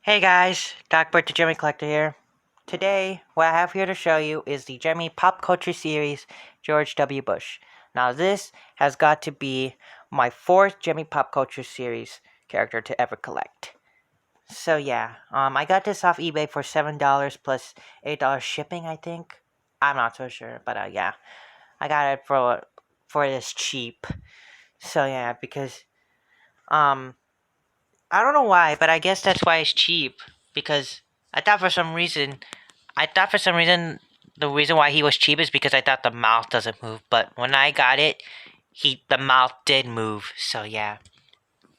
Hey guys, Docbert the Gemmy Collector here. Today, what I have here to show you is the Gemmy Pop Culture Series George W. Bush. Now this has got to be my fourth Gemmy Pop Culture Series character to ever collect. So yeah, I got this off eBay for $7 plus $8 shipping, I think. I'm not so sure, but yeah, I got it for this cheap. So yeah, because um I don't know why, but I guess that's why it's cheap. Because I thought for some reason, the reason why he was cheap is because I thought the mouth doesn't move. But when I got it, the mouth did move. So yeah,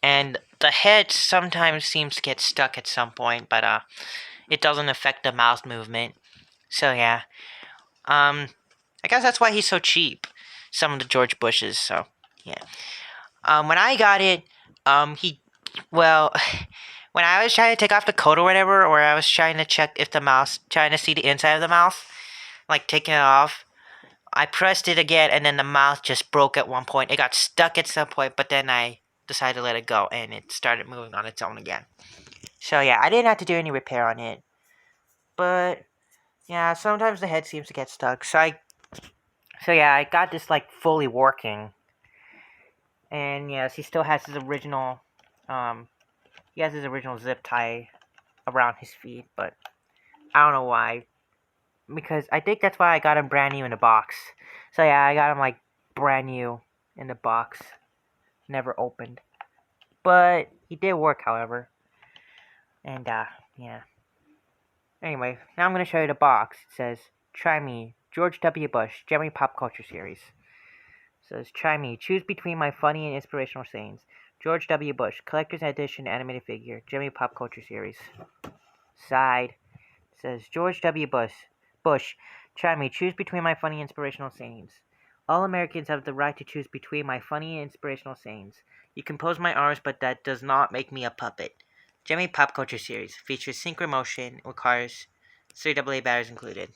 and the head sometimes seems to get stuck at some point, but it doesn't affect the mouth movement. So yeah, um, I guess that's why he's so cheap. Some of the George Bushes. So yeah, when I got it, he well. When I was trying to take off the coat or whatever, or I was trying to check if the mouse, trying to see the inside of the mouth, like taking it off, I pressed it again, and then the mouth just broke at one point. It got stuck at some point, but then I decided to let it go, and it started moving on its own again. So yeah, I didn't have to do any repair on it, but yeah, sometimes the head seems to get stuck. So yeah, I got this like fully working, and yes, he still has his original, um, zip tie around his feet, but I don't know why. Because I think that's why I got him brand new in the box. So yeah, I got him like brand new in the box, never opened. But he did work, however. And yeah. Anyway, now I'm gonna show you the box. It says, "Try me, George W. Bush, Gemmy Pop Culture Series." It says, "Try me, choose between my funny and inspirational sayings." George W. Bush, Collector's Edition Animated Figure, Gemmy Pop Culture Series. Side. It says, "George W. Bush, try me, choose between my funny inspirational sayings. All Americans have the right to choose between my funny and inspirational sayings. You compose my arms, but that does not make me a puppet. Gemmy Pop Culture Series features synchro motion, requires 3 AA batteries included."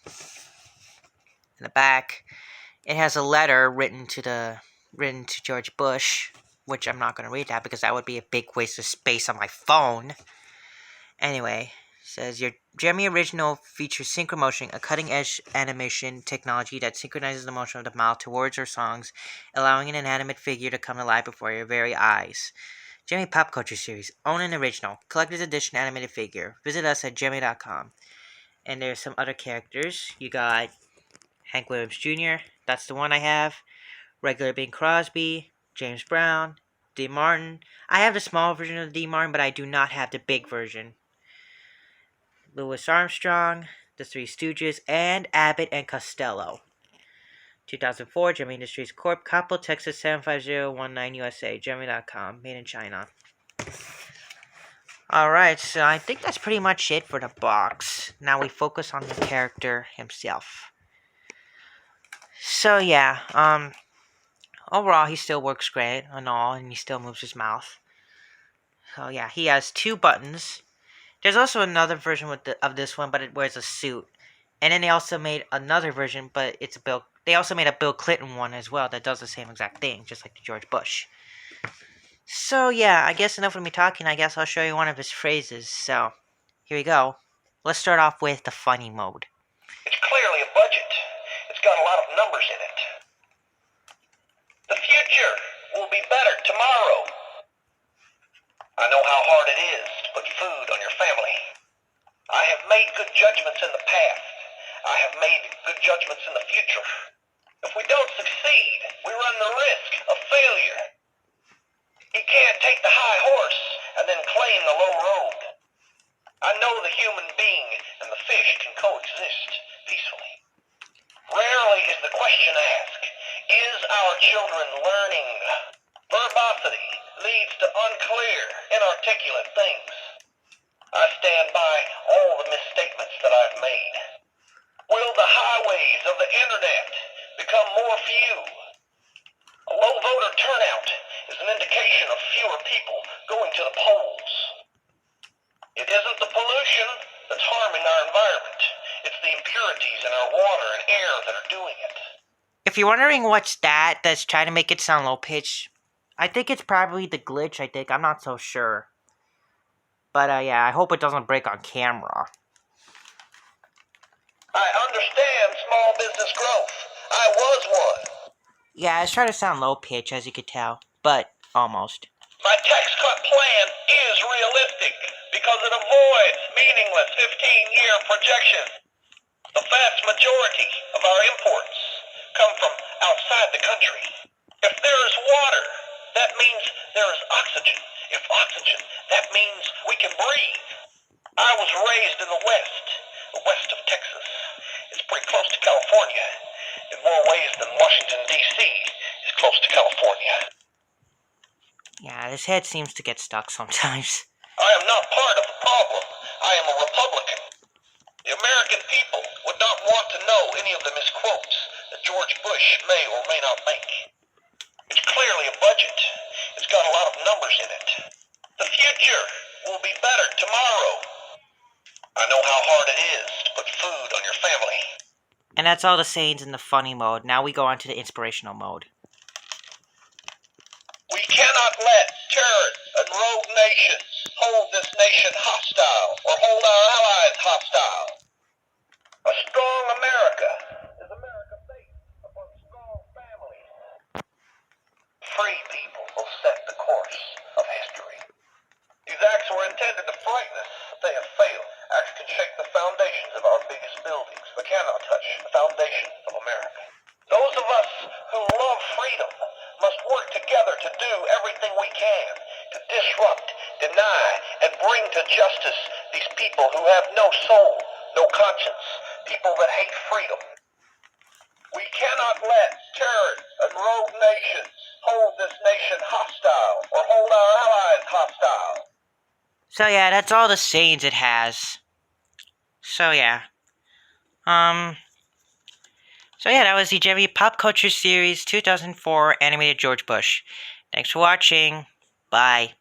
In the back, it has a letter written to George Bush, which I'm not going to read that because that would be a big waste of space on my phone. Anyway, says your Gemmy original features synchromotion, a cutting-edge animation technology that synchronizes the motion of the mouth to words or songs, allowing an inanimate figure to come to life before your very eyes. Gemmy Pop Culture Series. Own an original. Collector's Edition animated figure. Visit us at gemmy.com. And there's some other characters. You got Hank Williams Jr. That's the one I have. Regular Bing Crosby. James Brown. D. Martin. I have the small version of D. Martin, but I do not have the big version. Louis Armstrong, The Three Stooges, and Abbott and Costello. 2004, Gemmy Industries Corp. Coppell, Texas 75019 USA. Gemmy.com. Made in China. Alright, so I think that's pretty much it for the box. Now we focus on the character himself. So yeah, overall he still works great and all, and he still moves his mouth. So yeah, he has 2 buttons. There's also another version of this one, but it wears a suit. And then they also made another version, but they also made a Bill Clinton one as well that does the same exact thing, just like the George Bush. So yeah, I guess enough of me talking. I guess I'll show you one of his phrases. So here we go. Let's start off with the funny mode. It's clearly a budget. It's got a lot of numbers in it. The future will be better tomorrow. I know how hard it is to put food on your family. I have made good judgments in the past. I have made good judgments in the future. If we don't succeed, we run the risk of failure. You can't take the high horse and then claim the low road. I know the human being and the fish can coexist peacefully. Rarely is the question asked, is our children learning? Verbosity leads to unclear, inarticulate things. I stand by all the misstatements that I've made. Will the highways of the internet become more few? A low voter turnout is an indication of fewer people going to the polls. It isn't the pollution that's harming our environment. It's the impurities in our water and air that are doing it. If you're wondering what's that's trying to make it sound low pitch, I think it's probably the glitch, I'm not so sure. But yeah, I hope it doesn't break on camera. I understand small business growth. I was one. Yeah, I was trying to sound low pitch, as you could tell, but almost. My tax cut plan is realistic because it avoids meaningless 15-year projections. The vast majority of our imports come from outside the country. If there is water, that means there is oxygen. If oxygen, that means we can breathe. I was raised in the west of Texas. It's pretty close to California, in more ways than Washington, D.C. is close to California. Yeah, his head seems to get stuck sometimes. I am not part of the problem. I am a Republican. The American people would not want to know any of the misquotes that George Bush may or may not make. It's clearly a budget. It's got a lot of numbers in it. The future will be better tomorrow. I know how hard it is to put food on your family. And that's all the sayings in the funny mode. Now we go on to the inspirational mode. We cannot let terrorists and rogue nations hold this nation hostile or hold our allies hostile. A strong America is America based upon strong families. Free people will set the course of history. These acts were intended to frighten us, but they have failed. Acts can shake the foundations of our biggest buildings, but cannot touch the foundation of America. Those of us who love freedom must work together to do everything we can to disrupt, deny, and bring to justice these people who have no soul, no conscience, people that hate freedom. We cannot let terrorists and rogue nations hold this nation hostile or hold our allies hostile. So yeah, that's all the sayings it has. So yeah. So yeah, that was the Gemmy Pop Culture Series 2004 animated George Bush. Thanks for watching. Bye.